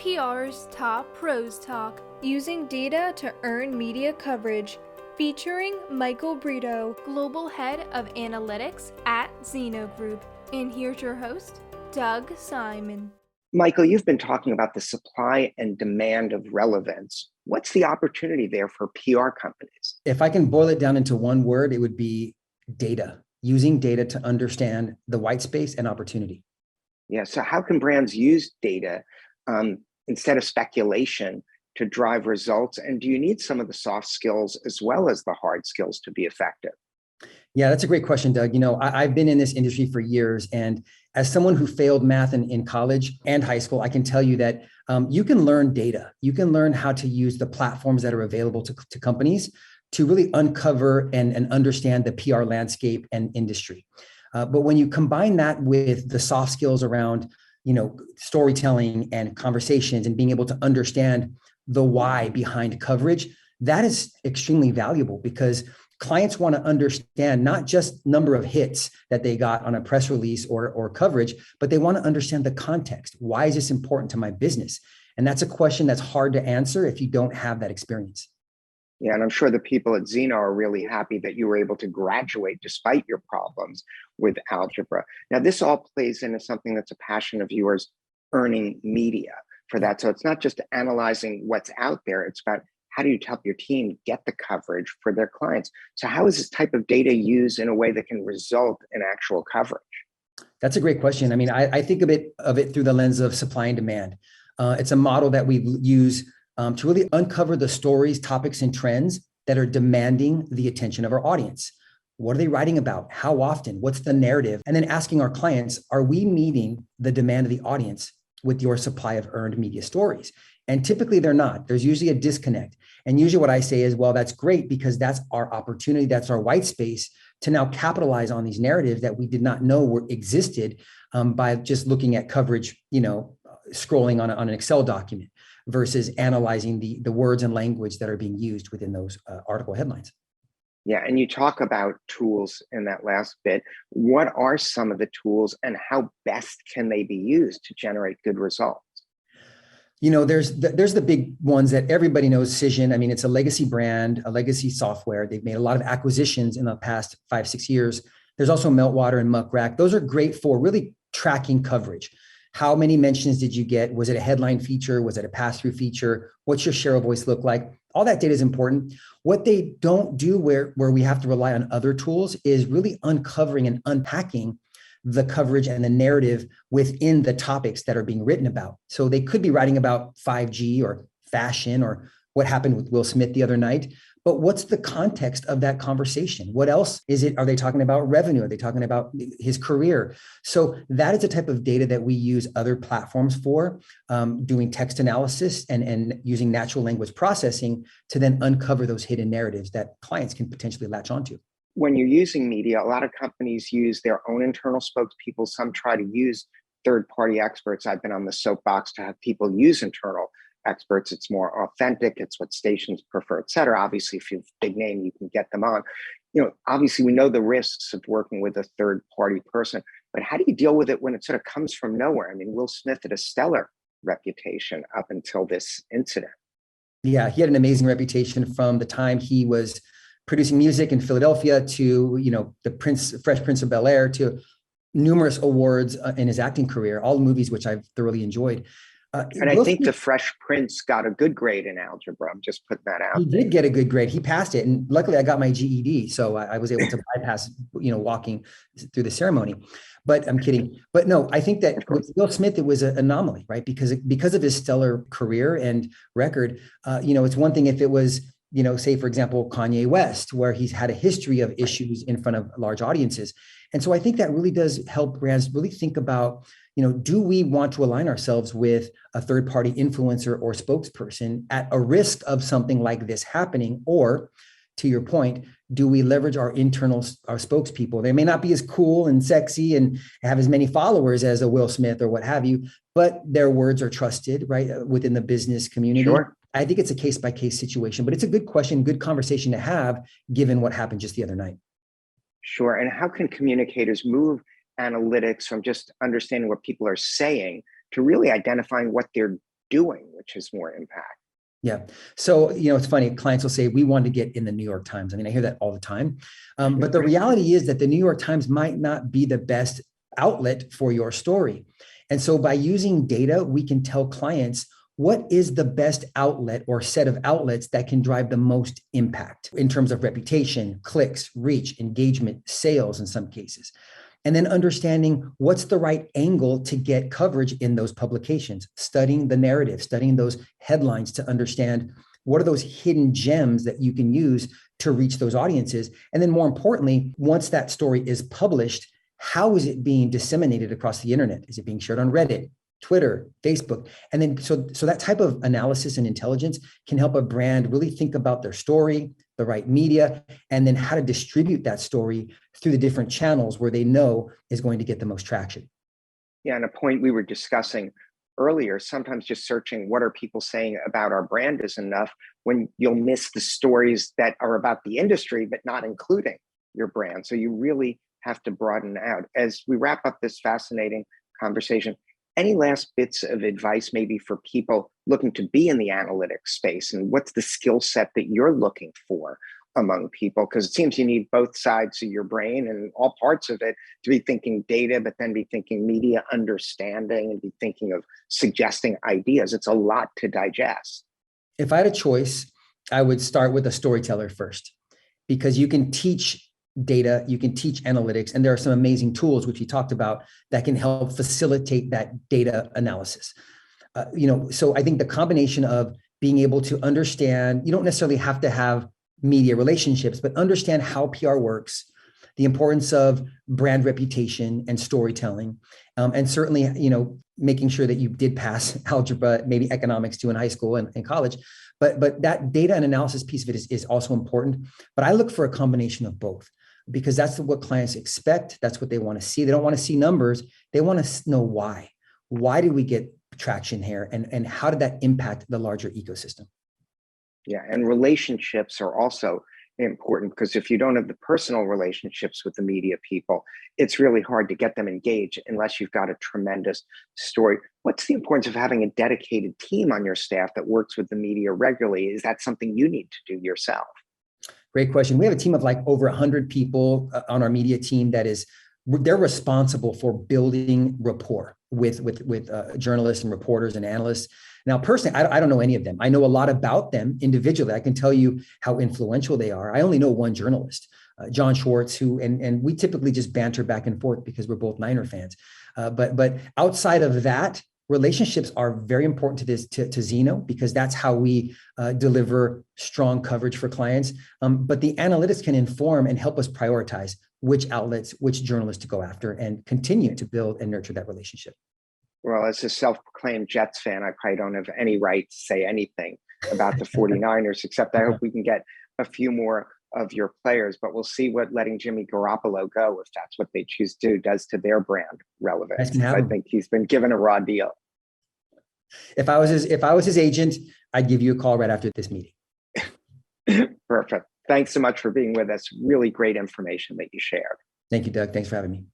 PR's Top Pros Talk, using data to earn media coverage, featuring Michael Brito, Global Head of Analytics at Zeno Group. And here's your host, Doug Simon. Michael, you've been talking about the supply and demand of relevance. What's the opportunity there for PR companies? If I can boil it down into one word, it would be data, using data to understand the white space and opportunity. Yeah, so how can brands use data instead of speculation to drive results? And do you need some of the soft skills as well as the hard skills to be effective? Yeah, that's a great question, Doug. You know, I've been in this industry for years, and as someone who failed math in college and high school, I can tell you that you can learn data. You can learn how to use the platforms that are available to companies to really uncover and understand the PR landscape and industry. But when you combine that with the soft skills around, storytelling and conversations and being able to understand the why behind coverage, that is extremely valuable because clients want to understand not just number of hits that they got on a press release or coverage, but they want to understand the context. Why is this important to my business? And that's a question that's hard to answer if you don't have that experience. Yeah, and I'm sure the people at Zeno are really happy that you were able to graduate despite your problems with algebra. Now, this all plays into something that's a passion of yours, earning media for that. So it's not just analyzing what's out there, it's about how do you help your team get the coverage for their clients? So how is this type of data used in a way that can result in actual coverage? That's a great question. I mean, I think of it through the lens of supply and demand. It's a model that we use to really uncover the stories, topics, and trends that are demanding the attention of our audience. What are they writing about? How often? What's the narrative? And then asking our clients, are we meeting the demand of the audience with your supply of earned media stories? And typically they're not. There's usually a disconnect. And usually what I say is, well, that's great because that's our opportunity. That's our white space to now capitalize on these narratives that we did not know existed by just looking at coverage, scrolling on an Excel document versus analyzing the words and language that are being used within those article headlines. Yeah, and you talk about tools in that last bit. What are some of the tools and how best can they be used to generate good results? There's the big ones that everybody knows, Cision. I mean, it's a legacy brand, a legacy software. They've made a lot of acquisitions in the past 5-6 years. There's also Meltwater and Muck Rack. Those are great for really tracking coverage. How many mentions did you get? Was it a headline feature? Was it a pass-through feature? What's your share of voice look like? All that data is important. What they don't do where we have to rely on other tools is really uncovering and unpacking the coverage and the narrative within the topics that are being written about. So they could be writing about 5G or fashion or what happened with Will Smith the other night, but what's the context of that conversation? What else is it? Are they talking about revenue? Are they talking about his career? So that is a type of data that we use other platforms for, doing text analysis and using natural language processing to then uncover those hidden narratives that clients can potentially latch onto. When you're using media, a lot of companies use their own internal spokespeople. Some try to use third-party experts. I've been on the soapbox to have people use internal experts. It's more authentic. It's what stations prefer, et cetera. Obviously, if you have a big name, you can get them on. Obviously, we know the risks of working with a third-party person, but how do you deal with it when it sort of comes from nowhere? I mean, Will Smith had a stellar reputation up until this incident. Yeah, he had an amazing reputation from the time he was producing music in Philadelphia to, the Fresh Prince of Bel-Air, to numerous awards in his acting career, all movies which I've thoroughly enjoyed. And I think the Fresh Prince got a good grade in algebra. I'm just putting that out. He did get a good grade. He passed it. And luckily I got my GED. So I was able to bypass, walking through the ceremony. But I'm kidding. But no, I think that with Will Smith, it was an anomaly, right? Because of his stellar career and record, it's one thing if it was, say, for example, Kanye West, where he's had a history of issues in front of large audiences. And so I think that really does help brands really think about, do we want to align ourselves with a third-party influencer or spokesperson at a risk of something like this happening? Or, to your point, do we leverage our spokespeople? They may not be as cool and sexy and have as many followers as a Will Smith or what have you, but their words are trusted, right, within the business community. Sure. I think it's a case-by-case situation, but it's a good question, good conversation to have given what happened just the other night. Sure. And how can communicators move analytics from just understanding what people are saying to really identifying what they're doing, which has more impact. Yeah. So, it's funny. Clients will say, we want to get in the New York Times. I mean, I hear that all the time. But the reality is that the New York Times might not be the best outlet for your story. And so by using data, we can tell clients what is the best outlet or set of outlets that can drive the most impact in terms of reputation, clicks, reach, engagement, sales in some cases. And then understanding what's the right angle to get coverage in those publications, studying the narrative, studying those headlines to understand what are those hidden gems that you can use to reach those audiences. And then more importantly, once that story is published, how is it being disseminated across the internet? Is it being shared on Reddit, Twitter, Facebook? And then so that type of analysis and intelligence can help a brand really think about their story, the right media, and then how to distribute that story through the different channels where they know is going to get the most traction. Yeah, and a point we were discussing earlier, sometimes just searching what are people saying about our brand is enough, when you'll miss the stories that are about the industry, but not including your brand. So you really have to broaden out. As we wrap up this fascinating conversation, any last bits of advice maybe for people looking to be in the analytics space, and what's the skill set that you're looking for among people? Because it seems you need both sides of your brain and all parts of it to be thinking data, but then be thinking media understanding and be thinking of suggesting ideas. It's a lot to digest. If I had a choice, I would start with a storyteller first, because you can teach data, you can teach analytics, and there are some amazing tools, which we talked about, that can help facilitate that data analysis. So I think the combination of being able to understand, you don't necessarily have to have media relationships, but understand how PR works, the importance of brand reputation and storytelling, and certainly, making sure that you did pass algebra, maybe economics too in high school and college. But that data and analysis piece of it is also important. But I look for a combination of both, because that's what clients expect. That's what they want to see. They don't want to see numbers. They want to know why. Why did we get traction here? And how did that impact the larger ecosystem? Yeah, and relationships are also important, because if you don't have the personal relationships with the media people, it's really hard to get them engaged unless you've got a tremendous story. What's the importance of having a dedicated team on your staff that works with the media regularly? Is that something you need to do yourself? Great question. We have a team of like over 100 people on our media team they're responsible for building rapport with journalists and reporters and analysts. Now, personally, I don't know any of them. I know a lot about them individually. I can tell you how influential they are. I only know one journalist, John Schwartz, and we typically just banter back and forth because we're both Niner fans. But outside of that, relationships are very important to Zeno, because that's how we deliver strong coverage for clients. But the analytics can inform and help us prioritize which outlets, which journalists to go after, and continue to build and nurture that relationship. Well, as a self-proclaimed Jets fan, I probably don't have any right to say anything about the 49ers, except I hope we can get a few more of your players, but we'll see what letting Jimmy Garoppolo go, if that's what they choose to do, does to their brand relevance. I think he's been given a raw deal. If I was his agent, I'd give you a call right after this meeting. Perfect. Thanks so much for being with us. Really great information that you shared. Thank you, Doug. Thanks for having me.